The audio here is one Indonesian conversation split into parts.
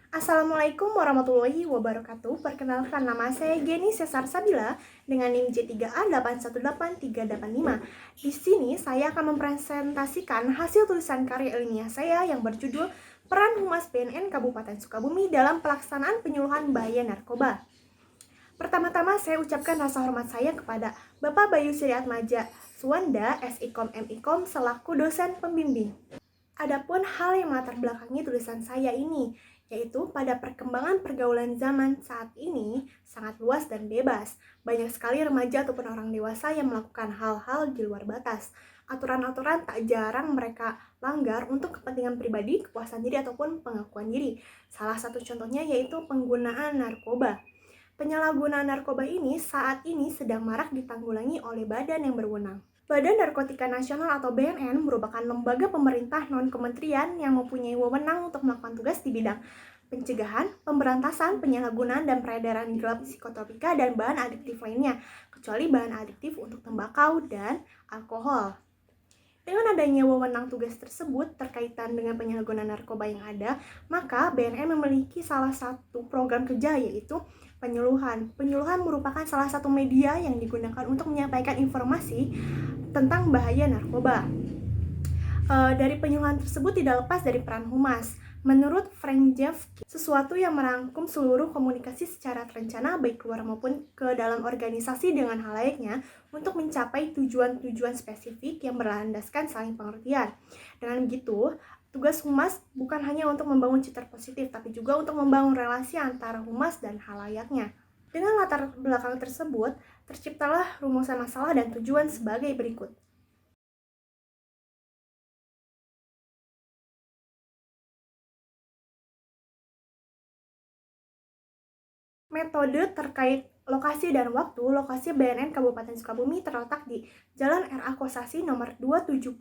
Assalamualaikum warahmatullahi wabarakatuh. Perkenalkan, nama saya Geni Cesar Sabila dengan NIM J3A818385. Di sini saya akan mempresentasikan hasil tulisan karya ilmiah saya yang berjudul Peran Humas BNN Kabupaten Sukabumi dalam pelaksanaan penyuluhan bahaya narkoba. Pertama-tama saya ucapkan rasa hormat saya kepada Bapak Bayu Siriatmaja Suwanda, SIKOM MIKOM selaku dosen pembimbing. Adapun hal yang melatar belakangi tulisan saya ini, yaitu pada perkembangan pergaulan zaman saat ini sangat luas dan bebas. Banyak sekali remaja ataupun orang dewasa yang melakukan hal-hal di luar batas. Aturan-aturan tak jarang mereka langgar untuk kepentingan pribadi, kepuasan diri ataupun pengakuan diri. Salah satu contohnya yaitu penggunaan narkoba. Penyalahgunaan narkoba ini saat ini sedang marak ditanggulangi oleh badan yang berwenang. Badan Narkotika Nasional atau BNN merupakan lembaga pemerintah non-kementerian yang mempunyai wewenang untuk melakukan tugas di bidang pencegahan, pemberantasan, penyalahgunaan, dan peredaran gelap psikotropika dan bahan adiktif lainnya, kecuali bahan adiktif untuk tembakau dan alkohol. Dengan adanya wewenang tugas tersebut terkaitan dengan penyalahgunaan narkoba yang ada, maka BNN memiliki salah satu program kerja yaitu penyuluhan. Penyuluhan merupakan salah satu media yang digunakan untuk menyampaikan informasi tentang bahaya narkoba. Dari penyuluhan tersebut tidak lepas dari peran humas. Menurut Frank Jeffkey, sesuatu yang merangkum seluruh komunikasi secara terencana baik keluar maupun ke dalam organisasi dengan halaiknya untuk mencapai tujuan-tujuan spesifik yang berlandaskan saling pengertian. Dengan begitu, tugas humas bukan hanya untuk membangun citra positif, tapi juga untuk membangun relasi antara humas dan halayaknya. Dengan latar belakang tersebut, terciptalah rumusan masalah dan tujuan sebagai berikut. Metode terkait lokasi dan waktu. Lokasi BNN Kabupaten Sukabumi terletak di Jalan R.A. Kosasi nomor 270,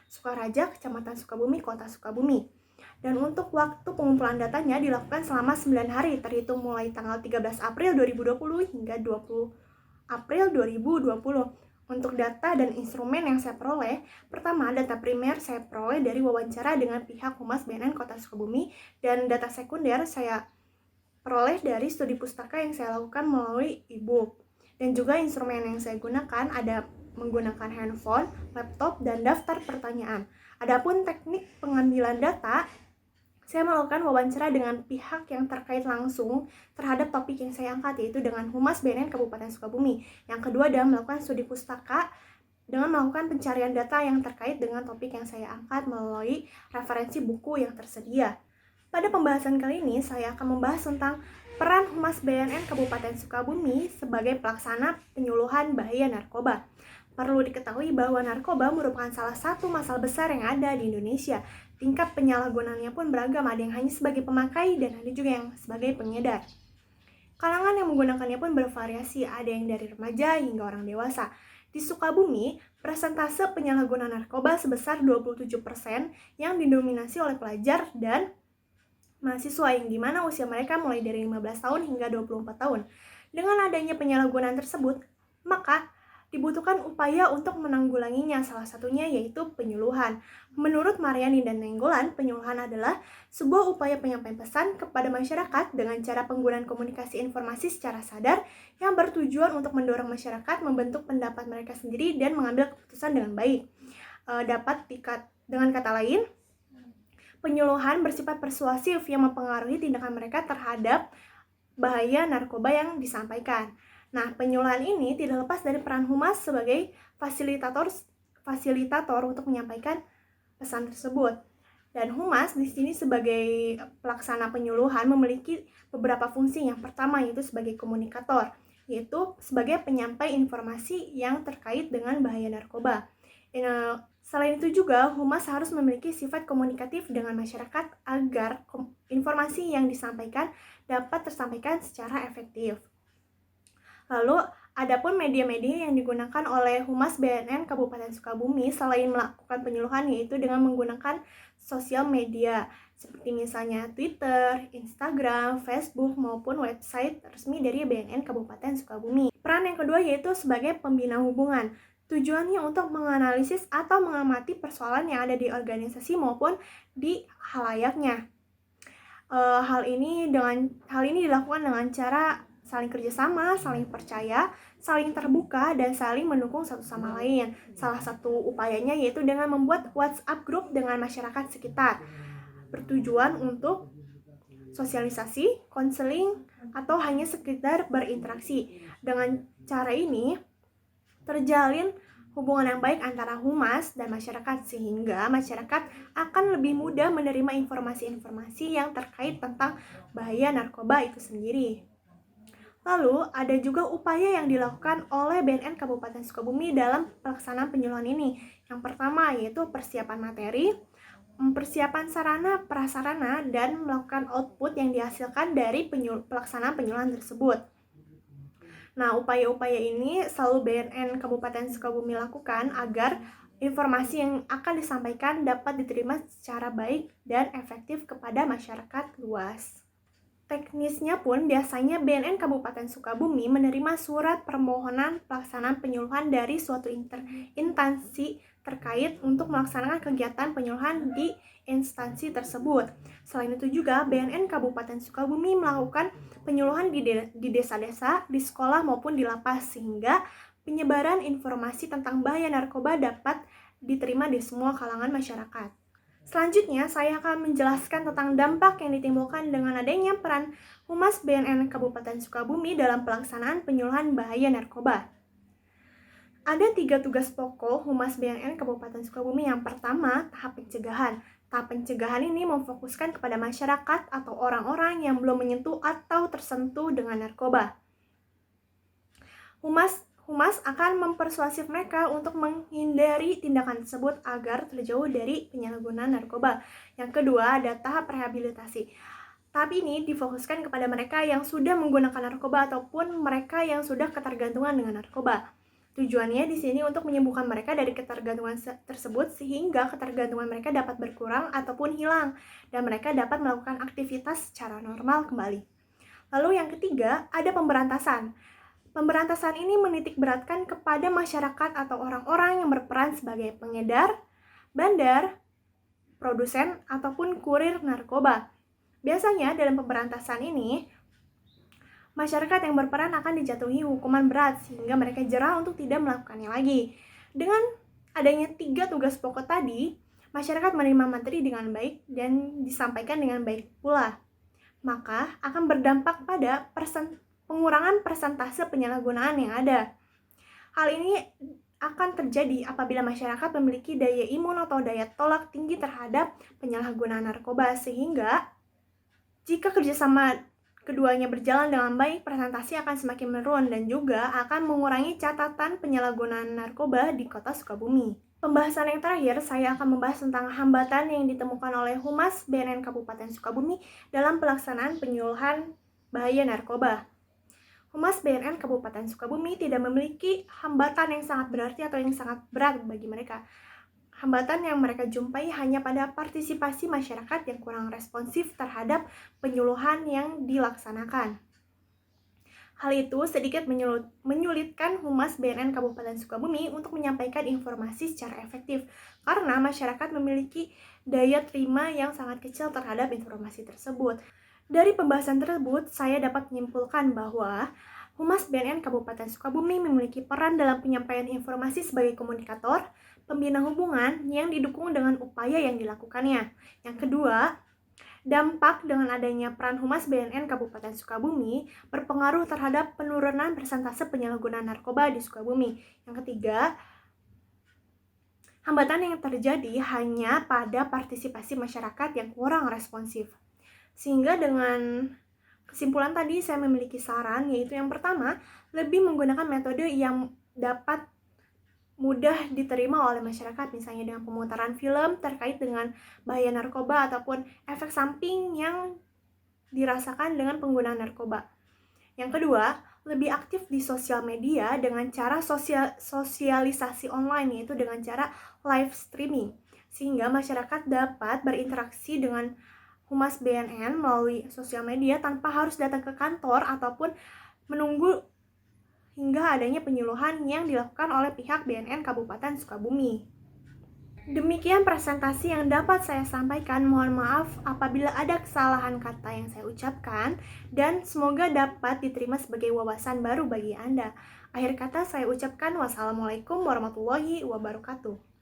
Sukaraja, Kecamatan Sukabumi, Kota Sukabumi. Dan untuk waktu pengumpulan datanya dilakukan selama 9 hari, terhitung mulai tanggal 13 April 2020 hingga 20 April 2020. Untuk data dan instrumen yang saya peroleh, pertama data primer saya peroleh dari wawancara dengan pihak Humas BNN Kota Sukabumi, dan data sekunder saya peroleh dari studi pustaka yang saya lakukan melalui e-book. Dan juga instrumen yang saya gunakan ada menggunakan handphone, laptop, dan daftar pertanyaan. Adapun teknik pengambilan data, saya melakukan wawancara dengan pihak yang terkait langsung terhadap topik yang saya angkat, yaitu dengan Humas BNN Kabupaten Sukabumi. Yang kedua adalah melakukan studi pustaka dengan melakukan pencarian data yang terkait dengan topik yang saya angkat melalui referensi buku yang tersedia. Pada pembahasan kali ini, saya akan membahas tentang peran Humas BNN Kabupaten Sukabumi sebagai pelaksana penyuluhan bahaya narkoba. Perlu diketahui bahwa narkoba merupakan salah satu masalah besar yang ada di Indonesia. Tingkat penyalahgunaannya pun beragam, ada yang hanya sebagai pemakai dan ada juga yang sebagai pengedar. Kalangan yang menggunakannya pun bervariasi, ada yang dari remaja hingga orang dewasa. Di Sukabumi, persentase penyalahgunaan narkoba sebesar 27% yang didominasi oleh pelajar dan mahasiswa yang dimana usia mereka mulai dari 15 tahun hingga 24 tahun. Dengan adanya penyalahgunaan tersebut, maka dibutuhkan upaya untuk menanggulanginya, salah satunya yaitu penyuluhan. Menurut Mariani dan Nenggolan, penyuluhan adalah sebuah upaya penyampaian pesan kepada masyarakat dengan cara penggunaan komunikasi informasi secara sadar yang bertujuan untuk mendorong masyarakat membentuk pendapat mereka sendiri dan mengambil keputusan dengan baik. Dengan kata lain, penyuluhan bersifat persuasif yang mempengaruhi tindakan mereka terhadap bahaya narkoba yang disampaikan. Nah, penyuluhan ini tidak lepas dari peran humas sebagai fasilitator untuk menyampaikan pesan tersebut. Dan humas di sini sebagai pelaksana penyuluhan memiliki beberapa fungsi. Yang pertama yaitu sebagai komunikator, yaitu sebagai penyampai informasi yang terkait dengan bahaya narkoba. Selain itu juga, humas harus memiliki sifat komunikatif dengan masyarakat agar informasi yang disampaikan dapat tersampaikan secara efektif. Lalu, adapun media-media yang digunakan oleh Humas BNN Kabupaten Sukabumi selain melakukan penyuluhan yaitu dengan menggunakan sosial media seperti misalnya Twitter, Instagram, Facebook, maupun website resmi dari BNN Kabupaten Sukabumi. Peran yang kedua yaitu sebagai pembina hubungan. Tujuannya untuk menganalisis atau mengamati persoalan yang ada di organisasi maupun di halayaknya. Hal ini dilakukan dengan cara saling kerjasama, saling percaya, saling terbuka, dan saling mendukung satu sama lain. Salah satu upayanya yaitu dengan membuat WhatsApp group dengan masyarakat sekitar, bertujuan untuk sosialisasi, konseling, atau hanya sekedar berinteraksi. Dengan cara ini, terjalin hubungan yang baik antara humas dan masyarakat, sehingga masyarakat akan lebih mudah menerima informasi-informasi yang terkait tentang bahaya narkoba itu sendiri. Lalu, ada juga upaya yang dilakukan oleh BNN Kabupaten Sukabumi dalam pelaksanaan penyuluhan ini. Yang pertama yaitu persiapan materi, persiapan sarana prasarana, dan melakukan output yang dihasilkan dari pelaksanaan penyuluhan tersebut. Nah, upaya-upaya ini selalu BNN Kabupaten Sukabumi lakukan agar informasi yang akan disampaikan dapat diterima secara baik dan efektif kepada masyarakat luas. Teknisnya pun biasanya BNN Kabupaten Sukabumi menerima surat permohonan pelaksanaan penyuluhan dari suatu instansi terkait untuk melaksanakan kegiatan penyuluhan di instansi tersebut. Selain itu juga BNN Kabupaten Sukabumi melakukan penyuluhan di desa-desa, di sekolah maupun di lapas, sehingga penyebaran informasi tentang bahaya narkoba dapat diterima di semua kalangan masyarakat. Selanjutnya, saya akan menjelaskan tentang dampak yang ditimbulkan dengan adanya peran Humas BNN Kabupaten Sukabumi dalam pelaksanaan penyuluhan bahaya narkoba. Ada 3 tugas pokok Humas BNN Kabupaten Sukabumi. Yang pertama, tahap pencegahan. Tahap pencegahan ini memfokuskan kepada masyarakat atau orang-orang yang belum menyentuh atau tersentuh dengan narkoba. Humas akan mempersuasif mereka untuk menghindari tindakan tersebut agar terjauh dari penyalahgunaan narkoba. Yang kedua, ada tahap rehabilitasi. Tahap ini difokuskan kepada mereka yang sudah menggunakan narkoba ataupun mereka yang sudah ketergantungan dengan narkoba. Tujuannya di sini untuk menyembuhkan mereka dari ketergantungan tersebut sehingga ketergantungan mereka dapat berkurang ataupun hilang dan mereka dapat melakukan aktivitas secara normal kembali. Lalu yang ketiga, ada pemberantasan. Pemberantasan ini menitikberatkan kepada masyarakat atau orang-orang yang berperan sebagai pengedar, bandar, produsen, ataupun kurir narkoba. Biasanya dalam pemberantasan ini, masyarakat yang berperan akan dijatuhi hukuman berat sehingga mereka jerah untuk tidak melakukannya lagi. Dengan adanya 3 tugas pokok tadi, masyarakat menerima materi dengan baik dan disampaikan dengan baik pula. Maka akan berdampak pada pengurangan persentase penyalahgunaan yang ada. Hal ini akan terjadi apabila masyarakat memiliki daya imun atau daya tolak tinggi terhadap penyalahgunaan narkoba, sehingga jika kerjasama keduanya berjalan dengan baik, persentase akan semakin menurun dan juga akan mengurangi catatan penyalahgunaan narkoba di Kota Sukabumi. Pembahasan yang terakhir, saya akan membahas tentang hambatan yang ditemukan oleh Humas BNN Kabupaten Sukabumi dalam pelaksanaan penyuluhan bahaya narkoba. Humas BNN Kabupaten Sukabumi tidak memiliki hambatan yang sangat berarti atau yang sangat berat bagi mereka. Hambatan yang mereka jumpai hanya pada partisipasi masyarakat yang kurang responsif terhadap penyuluhan yang dilaksanakan. Hal itu sedikit menyulitkan Humas BNN Kabupaten Sukabumi untuk menyampaikan informasi secara efektif karena masyarakat memiliki daya terima yang sangat kecil terhadap informasi tersebut. Dari pembahasan tersebut, saya dapat menyimpulkan bahwa Humas BNN Kabupaten Sukabumi memiliki peran dalam penyampaian informasi sebagai komunikator, pembina hubungan yang didukung dengan upaya yang dilakukannya. Yang kedua, dampak dengan adanya peran Humas BNN Kabupaten Sukabumi berpengaruh terhadap penurunan persentase penyalahgunaan narkoba di Sukabumi. Yang ketiga, hambatan yang terjadi hanya pada partisipasi masyarakat yang kurang responsif. Sehingga dengan kesimpulan tadi saya memiliki saran, yaitu yang pertama, lebih menggunakan metode yang dapat mudah diterima oleh masyarakat, misalnya dengan pemutaran film terkait dengan bahaya narkoba ataupun efek samping yang dirasakan dengan penggunaan narkoba. Yang kedua, lebih aktif di sosial media dengan cara sosialisasi online, yaitu dengan cara live streaming, sehingga masyarakat dapat berinteraksi dengan Humas BNN melalui sosial media tanpa harus datang ke kantor ataupun menunggu hingga adanya penyuluhan yang dilakukan oleh pihak BNN Kabupaten Sukabumi. Demikian presentasi yang dapat saya sampaikan. Mohon maaf apabila ada kesalahan kata yang saya ucapkan, dan semoga dapat diterima sebagai wawasan baru bagi Anda. Akhir kata saya ucapkan wassalamualaikum warahmatullahi wabarakatuh.